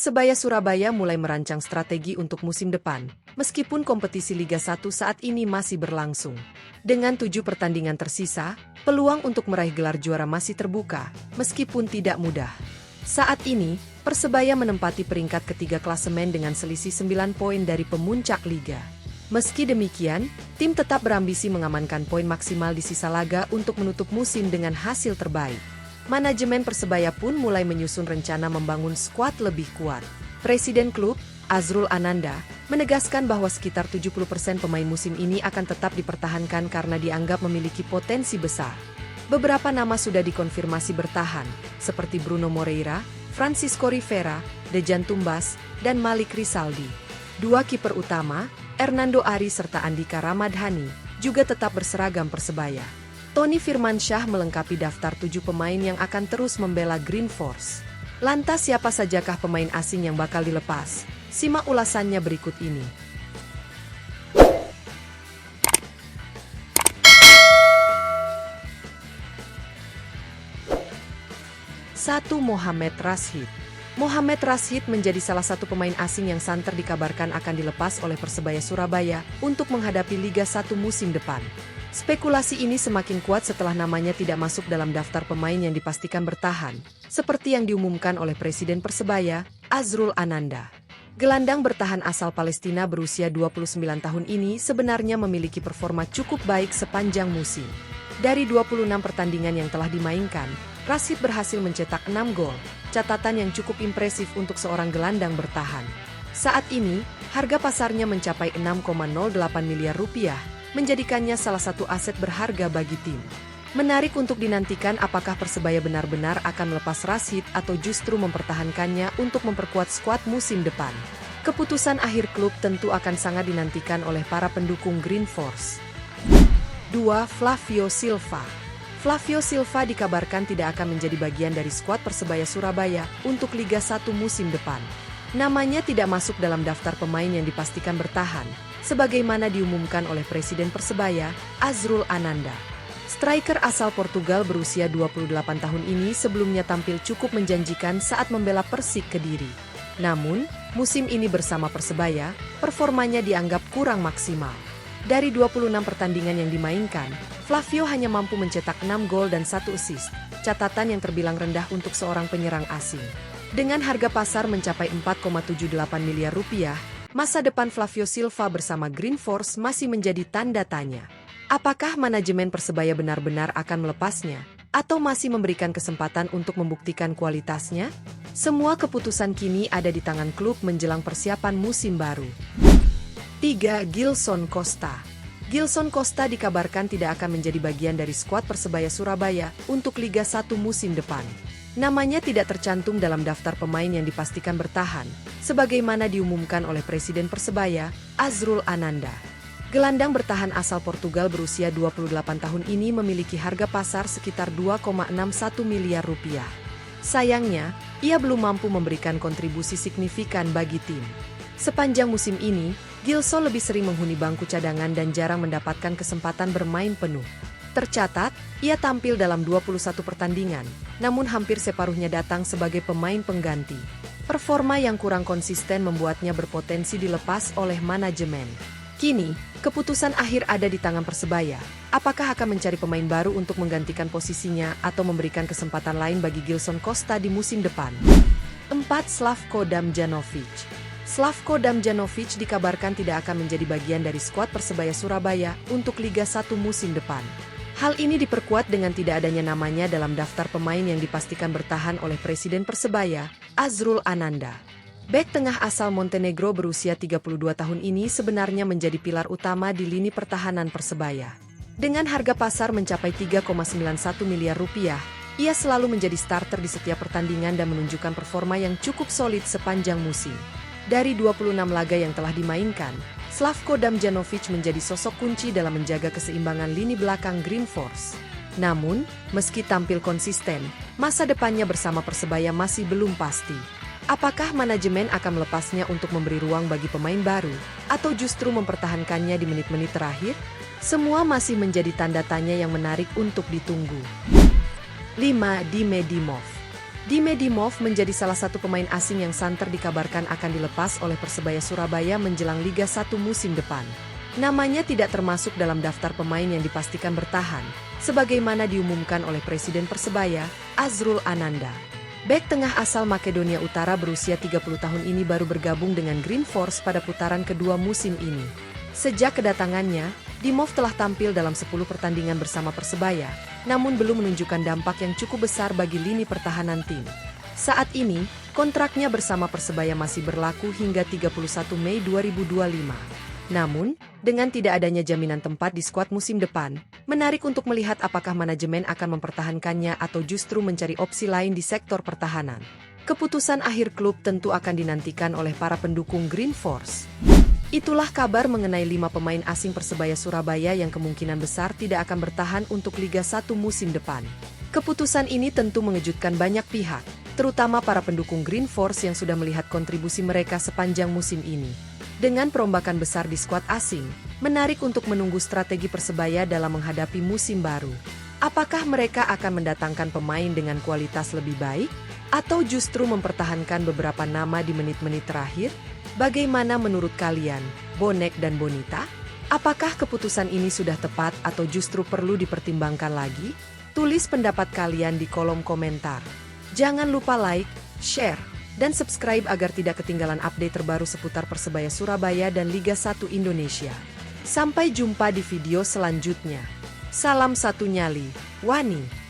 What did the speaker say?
Persebaya Surabaya mulai merancang strategi untuk musim depan, meskipun kompetisi Liga 1 saat ini masih berlangsung. Dengan 7 pertandingan tersisa, peluang untuk meraih gelar juara masih terbuka, meskipun tidak mudah. Saat ini, Persebaya menempati peringkat ketiga klasemen dengan selisih 9 poin dari pemuncak Liga. Meski demikian, tim tetap berambisi mengamankan poin maksimal di sisa laga untuk menutup musim dengan hasil terbaik. Manajemen Persebaya pun mulai menyusun rencana membangun skuad lebih kuat. Presiden klub, Azrul Ananda, menegaskan bahwa sekitar 70% pemain musim ini akan tetap dipertahankan karena dianggap memiliki potensi besar. Beberapa nama sudah dikonfirmasi bertahan, seperti Bruno Moreira, Francisco Rivera, Dejan Tumbas, dan Malik Rizaldi. Dua kiper utama, Hernando Ari serta Andika Ramadhani, juga tetap berseragam Persebaya. Tony Firmansyah melengkapi daftar 7 pemain yang akan terus membela Green Force. Lantas siapa sajakah pemain asing yang bakal dilepas? Simak ulasannya berikut ini. 1. Mohamed Rashid. Mohamed Rashid menjadi salah satu pemain asing yang santer dikabarkan akan dilepas oleh Persebaya Surabaya untuk menghadapi Liga 1 musim depan. Spekulasi ini semakin kuat setelah namanya tidak masuk dalam daftar pemain yang dipastikan bertahan, seperti yang diumumkan oleh Presiden Persebaya, Azrul Ananda. Gelandang bertahan asal Palestina berusia 29 tahun ini sebenarnya memiliki performa cukup baik sepanjang musim. Dari 26 pertandingan yang telah dimainkan, Rashid berhasil mencetak 6 gol, catatan yang cukup impresif untuk seorang gelandang bertahan. Saat ini, harga pasarnya mencapai 6,08 miliar rupiah, menjadikannya salah satu aset berharga bagi tim. Menarik untuk dinantikan apakah Persebaya benar-benar akan melepas Rashid atau justru mempertahankannya untuk memperkuat skuad musim depan. Keputusan akhir klub tentu akan sangat dinantikan oleh para pendukung Green Force. 2. Flavio Silva. Flavio Silva dikabarkan tidak akan menjadi bagian dari skuad Persebaya Surabaya untuk Liga 1 musim depan. Namanya tidak masuk dalam daftar pemain yang dipastikan bertahan, sebagaimana diumumkan oleh Presiden Persebaya, Azrul Ananda. Striker asal Portugal berusia 28 tahun ini sebelumnya tampil cukup menjanjikan saat membela Persik Kediri. Namun, musim ini bersama Persebaya, performanya dianggap kurang maksimal. Dari 26 pertandingan yang dimainkan, Flavio hanya mampu mencetak 6 gol dan 1 assist, catatan yang terbilang rendah untuk seorang penyerang asing. Dengan harga pasar mencapai 4,78 miliar rupiah, masa depan Flavio Silva bersama Green Force masih menjadi tanda tanya. Apakah manajemen Persebaya benar-benar akan melepasnya, atau masih memberikan kesempatan untuk membuktikan kualitasnya? Semua keputusan kini ada di tangan klub menjelang persiapan musim baru. 3. Gilson Costa. Gilson Costa dikabarkan tidak akan menjadi bagian dari skuad Persebaya Surabaya untuk Liga 1 musim depan. Namanya tidak tercantum dalam daftar pemain yang dipastikan bertahan, sebagaimana diumumkan oleh Presiden Persebaya, Azrul Ananda. Gelandang bertahan asal Portugal berusia 28 tahun ini memiliki harga pasar sekitar 2,61 miliar rupiah. Sayangnya, ia belum mampu memberikan kontribusi signifikan bagi tim. Sepanjang musim ini, Gilson lebih sering menghuni bangku cadangan dan jarang mendapatkan kesempatan bermain penuh. Tercatat, ia tampil dalam 21 pertandingan, namun hampir separuhnya datang sebagai pemain pengganti. Performa yang kurang konsisten membuatnya berpotensi dilepas oleh manajemen. Kini, keputusan akhir ada di tangan Persebaya. Apakah akan mencari pemain baru untuk menggantikan posisinya atau memberikan kesempatan lain bagi Gilson Costa di musim depan? 4. Slavko Damjanovic. Slavko Damjanovic dikabarkan tidak akan menjadi bagian dari skuad Persebaya Surabaya untuk Liga 1 musim depan. Hal ini diperkuat dengan tidak adanya namanya dalam daftar pemain yang dipastikan bertahan oleh Presiden Persebaya, Azrul Ananda. Bek tengah asal Montenegro berusia 32 tahun ini sebenarnya menjadi pilar utama di lini pertahanan Persebaya. Dengan harga pasar mencapai 3,91 miliar rupiah, ia selalu menjadi starter di setiap pertandingan dan menunjukkan performa yang cukup solid sepanjang musim. Dari 26 laga yang telah dimainkan, Slavko Damjanovic menjadi sosok kunci dalam menjaga keseimbangan lini belakang Green Force. Namun, meski tampil konsisten, masa depannya bersama Persebaya masih belum pasti. Apakah manajemen akan melepasnya untuk memberi ruang bagi pemain baru, atau justru mempertahankannya di menit-menit terakhir? Semua masih menjadi tanda tanya yang menarik untuk ditunggu. 5. Dime Dimov. Dime Dimov menjadi salah satu pemain asing yang santer dikabarkan akan dilepas oleh Persebaya Surabaya menjelang Liga 1 musim depan. Namanya tidak termasuk dalam daftar pemain yang dipastikan bertahan, sebagaimana diumumkan oleh Presiden Persebaya, Azrul Ananda. Bek tengah asal Makedonia Utara berusia 30 tahun ini baru bergabung dengan Green Force pada putaran kedua musim ini. Sejak kedatangannya, Dimov telah tampil dalam 10 pertandingan bersama Persebaya, namun belum menunjukkan dampak yang cukup besar bagi lini pertahanan tim. Saat ini, kontraknya bersama Persebaya masih berlaku hingga 31 Mei 2025. Namun, dengan tidak adanya jaminan tempat di skuad musim depan, menarik untuk melihat apakah manajemen akan mempertahankannya atau justru mencari opsi lain di sektor pertahanan. Keputusan akhir klub tentu akan dinantikan oleh para pendukung Green Force. Itulah kabar mengenai 5 pemain asing Persebaya Surabaya yang kemungkinan besar tidak akan bertahan untuk Liga 1 musim depan. Keputusan ini tentu mengejutkan banyak pihak, terutama para pendukung Green Force yang sudah melihat kontribusi mereka sepanjang musim ini. Dengan perombakan besar di skuad asing, menarik untuk menunggu strategi Persebaya dalam menghadapi musim baru. Apakah mereka akan mendatangkan pemain dengan kualitas lebih baik? Atau justru mempertahankan beberapa nama di menit-menit terakhir? Bagaimana menurut kalian, Bonek dan Bonita? Apakah keputusan ini sudah tepat atau justru perlu dipertimbangkan lagi? Tulis pendapat kalian di kolom komentar. Jangan lupa like, share, dan subscribe agar tidak ketinggalan update terbaru seputar Persebaya Surabaya dan Liga 1 Indonesia. Sampai jumpa di video selanjutnya. Salam satu nyali, Wani.